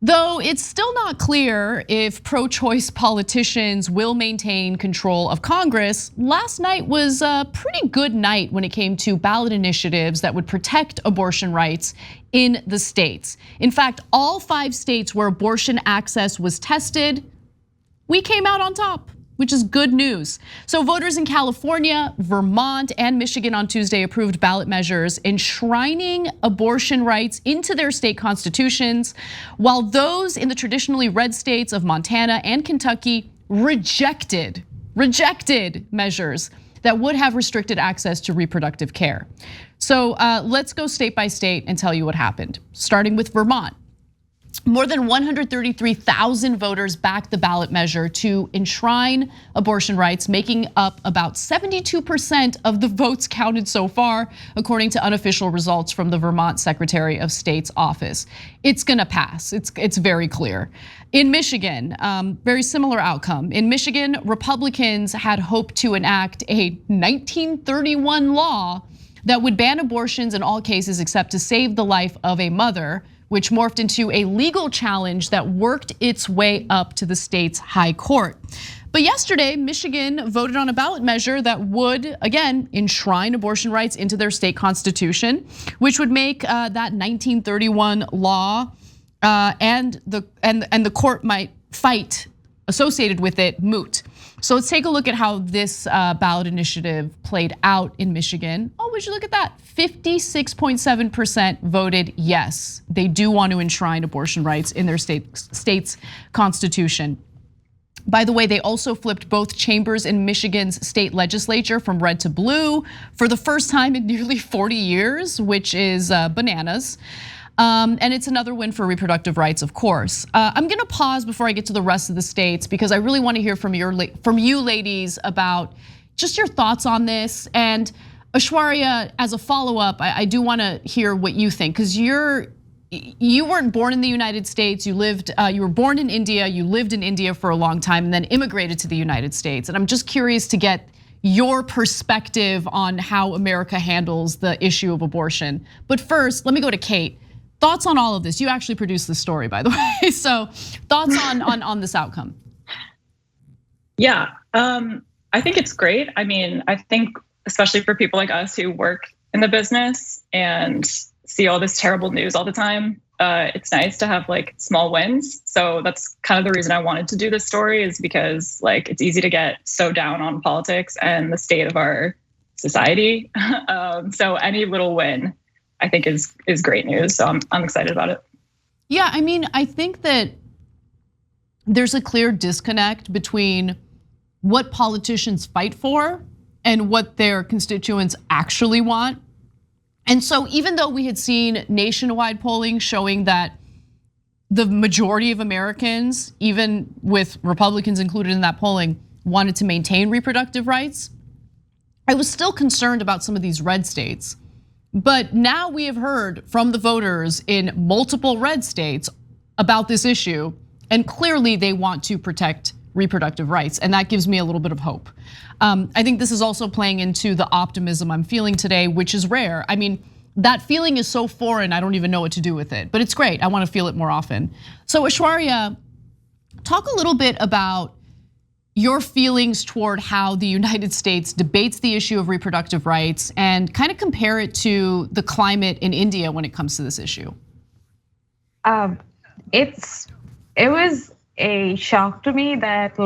Though it's still not clear if pro-choice politicians will maintain control of Congress, last night was a pretty good night when it came to ballot initiatives that would protect abortion rights in the states. In fact, all 5 states where abortion access was tested, we came out on top, which is good news. So voters in California, Vermont, and Michigan on Tuesday approved ballot measures enshrining abortion rights into their state constitutions, while those in the traditionally red states of Montana and Kentucky rejected measures that would have restricted access to reproductive care. So let's go state by state and tell you what happened, starting with Vermont. More than 133,000 voters backed the ballot measure to enshrine abortion rights, making up about 72% of the votes counted so far, according to unofficial results from the Vermont Secretary of State's office. It's gonna pass, it's very clear. In Michigan, very similar outcome. In Michigan, Republicans had hoped to enact a 1931 law that would ban abortions in all cases except to save the life of a mother, which morphed into a legal challenge that worked its way up to the state's high court. But yesterday, Michigan voted on a ballot measure that would, again, enshrine abortion rights into their state constitution, which would make that 1931 law and the court might fight associated with it moot. So let's take a look at how this ballot initiative played out in Michigan. Oh, would you look at that? 56.7% voted yes. They do want to enshrine abortion rights in their state's constitution. By the way, they also flipped both chambers in Michigan's state legislature from red to blue for the first time in nearly 40 years, which is bananas. And it's another win for reproductive rights, of course. I'm gonna pause before I get to the rest of the states because I really want to hear from you ladies about just your thoughts on this. And Aishwarya, as a follow-up, I do want to hear what you think, because you weren't born in the United States. You were born in India. You lived in India for a long time and then immigrated to the United States. And I'm just curious to get your perspective on how America handles the issue of abortion. But first, let me go to Kate. Thoughts on all of this? You actually produced this story, by the way. So thoughts on this outcome? Yeah, I think it's great. I mean, I think especially for people like us who work in the business and see all this terrible news all the time, it's nice to have like small wins. So that's kind of the reason I wanted to do this story, is because like it's easy to get so down on politics and the state of our society. So any little win, I think is great news. So I'm excited about it. Yeah, I mean, I think that there's a clear disconnect between what politicians fight for and what their constituents actually want. And so even though we had seen nationwide polling showing that the majority of Americans, even with Republicans included in that polling, wanted to maintain reproductive rights, I was still concerned about some of these red states. But now we have heard from the voters in multiple red states about this issue, and clearly they want to protect reproductive rights, and that gives me a little bit of hope. I think this is also playing into the optimism I'm feeling today, which is rare. I mean, that feeling is so foreign, I don't even know what to do with it, but it's great. I want to feel it more often. So Aishwarya, talk a little bit about your feelings toward how the United States debates the issue of reproductive rights and kind of compare it to the climate in India when it comes to this issue. It was a shock to me that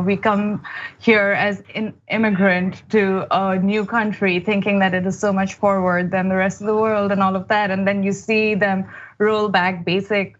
we come here as an immigrant to a new country thinking that it is so much forward than the rest of the world and all of that. And then you see them roll back basic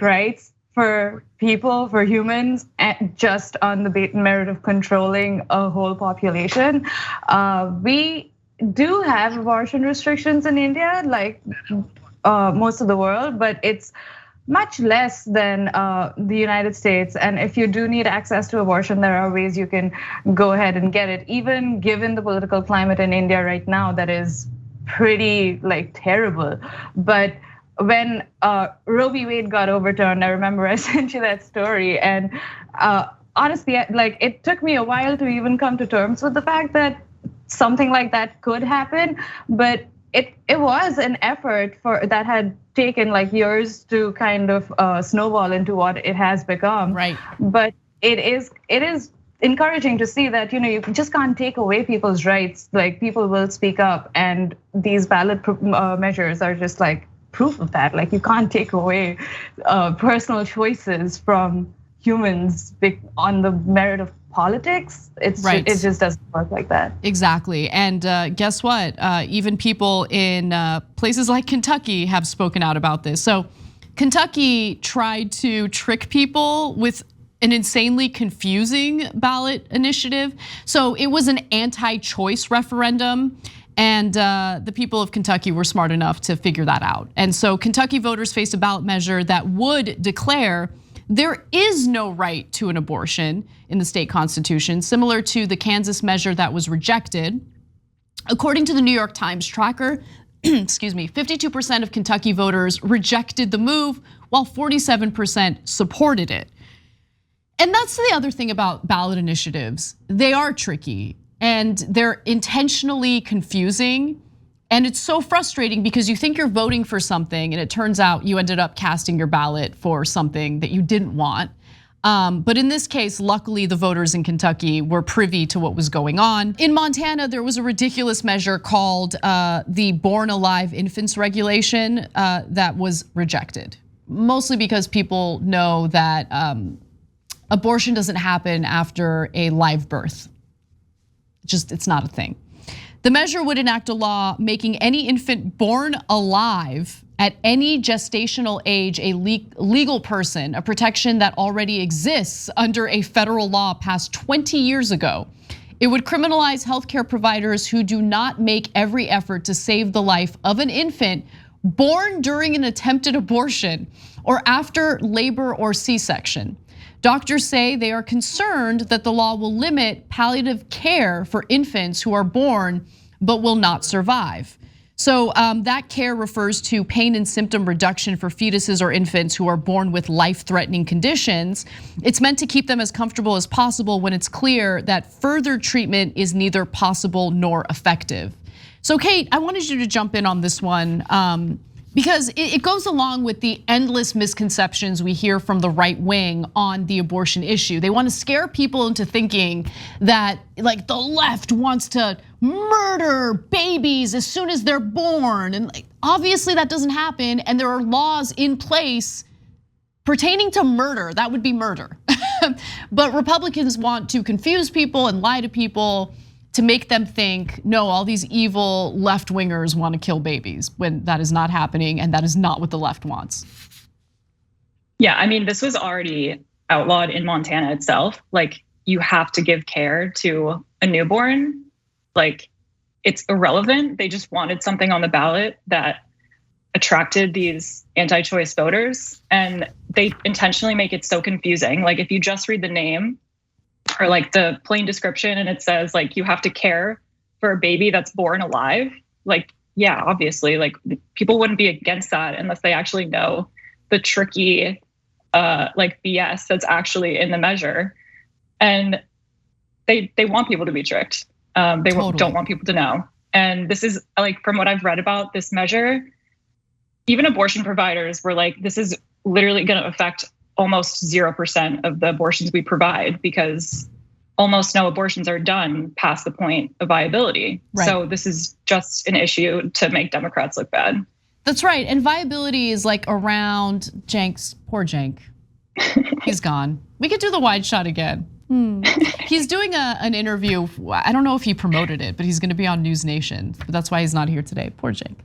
rights for people, for humans, and just on the merit of controlling a whole population. We do have abortion restrictions in India, like most of the world, but it's much less than the United States. And if you do need access to abortion, there are ways you can go ahead and get it, even given the political climate in India right now that is pretty terrible. But when Roe v. Wade got overturned, I remember I sent you that story, and honestly, it took me a while to even come to terms with the fact that something like that could happen. But it was an effort that had taken like years to kind of snowball into what it has become. Right. But it is encouraging to see that you just can't take away people's rights. Like people will speak up, and these ballot measures are just like proof of that. Like you can't take away personal choices from humans on the merit of politics. It just doesn't work like that. Exactly, and guess what? Even people in places like Kentucky have spoken out about this. So Kentucky tried to trick people with an insanely confusing ballot initiative. So it was an anti-choice referendum, and the people of Kentucky were smart enough to figure that out. And so Kentucky voters faced a ballot measure that would declare there is no right to an abortion in the state constitution, similar to the Kansas measure that was rejected. According to the New York Times tracker, excuse me, 52% of Kentucky voters rejected the move, while 47% supported it. And that's the other thing about ballot initiatives. They are tricky and they're intentionally confusing. And it's so frustrating because you think you're voting for something and it turns out you ended up casting your ballot for something that you didn't want. But in this case, luckily the voters in Kentucky were privy to what was going on. In Montana, there was a ridiculous measure called the Born Alive Infants Regulation that was rejected. Mostly because people know that abortion doesn't happen after a live birth. It's not a thing. The measure would enact a law making any infant born alive at any gestational age a legal person, a protection that already exists under a federal law passed 20 years ago. It would criminalize healthcare providers who do not make every effort to save the life of an infant born during an attempted abortion or after labor or C-section. Doctors say they are concerned that the law will limit palliative care for infants who are born but will not survive. So that care refers to pain and symptom reduction for fetuses or infants who are born with life-threatening conditions. It's meant to keep them as comfortable as possible when it's clear that further treatment is neither possible nor effective. So Kate, I wanted you to jump in on this one because it goes along with the endless misconceptions we hear from the right wing on the abortion issue. They want to scare people into thinking that like the left wants to murder babies as soon as they're born. And obviously that doesn't happen. And there are laws in place pertaining to murder. That would be murder. But Republicans want to confuse people and lie to people to make them think, no, all these evil left-wingers want to kill babies, when that is not happening and that is not what the left wants. Yeah, I mean, this was already outlawed in Montana itself. Like, you have to give care to a newborn. Like, it's irrelevant. They just wanted something on the ballot that attracted these anti-choice voters, and they intentionally make it so confusing. Like, if you just read the name, or like the plain description, and it says like you have to care for a baby that's born alive. Like, yeah, obviously, like people wouldn't be against that unless they actually know the tricky like BS that's actually in the measure. And they want people to be tricked. They don't want people to know. And this is like, from what I've read about this measure, even abortion providers were like, this is literally gonna affect almost 0% of the abortions we provide, because almost no abortions are done past the point of viability. Right. So this is just an issue to make Democrats look bad. That's right, and viability is like around Cenk's, poor Cenk. He's gone. We could do the wide shot again. He's doing an interview. I don't know if he promoted it, but he's gonna be on News Nation. But that's why he's not here today, poor Cenk.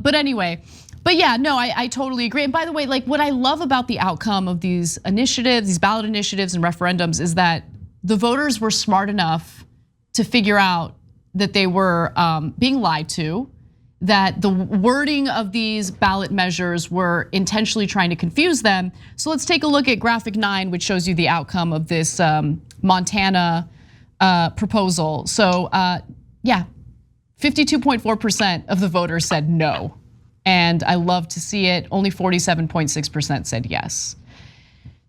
But anyway, but yeah, no, I totally agree. And by the way, like what I love about the outcome of these initiatives, these ballot initiatives and referendums, is that the voters were smart enough to figure out that they were being lied to, that the wording of these ballot measures were intentionally trying to confuse them. So let's take a look at graphic 9, which shows you the outcome of this Montana proposal. So yeah, 52.4% of the voters said no. And I love to see it. Only 47.6% said yes.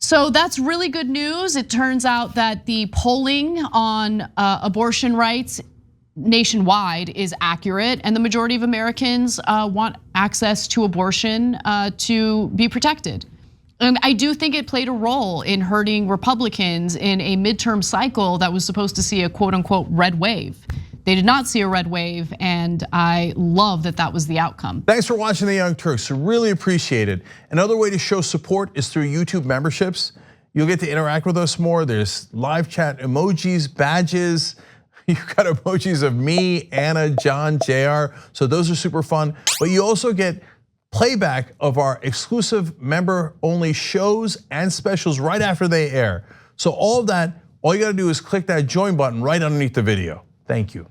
So that's really good news. It turns out that the polling on abortion rights nationwide is accurate, and the majority of Americans want access to abortion to be protected. And I do think it played a role in hurting Republicans in a midterm cycle that was supposed to see a quote unquote red wave. They did not see a red wave, and I love that that was the outcome. Thanks for watching the Young Turks, really appreciate it. Another way to show support is through YouTube memberships. You'll get to interact with us more. There's live chat emojis, badges. You've got emojis of me, Anna, John, JR, so those are super fun. But you also get playback of our exclusive member-only shows and specials right after they air. So all of that, all you gotta do is click that join button right underneath the video. Thank you.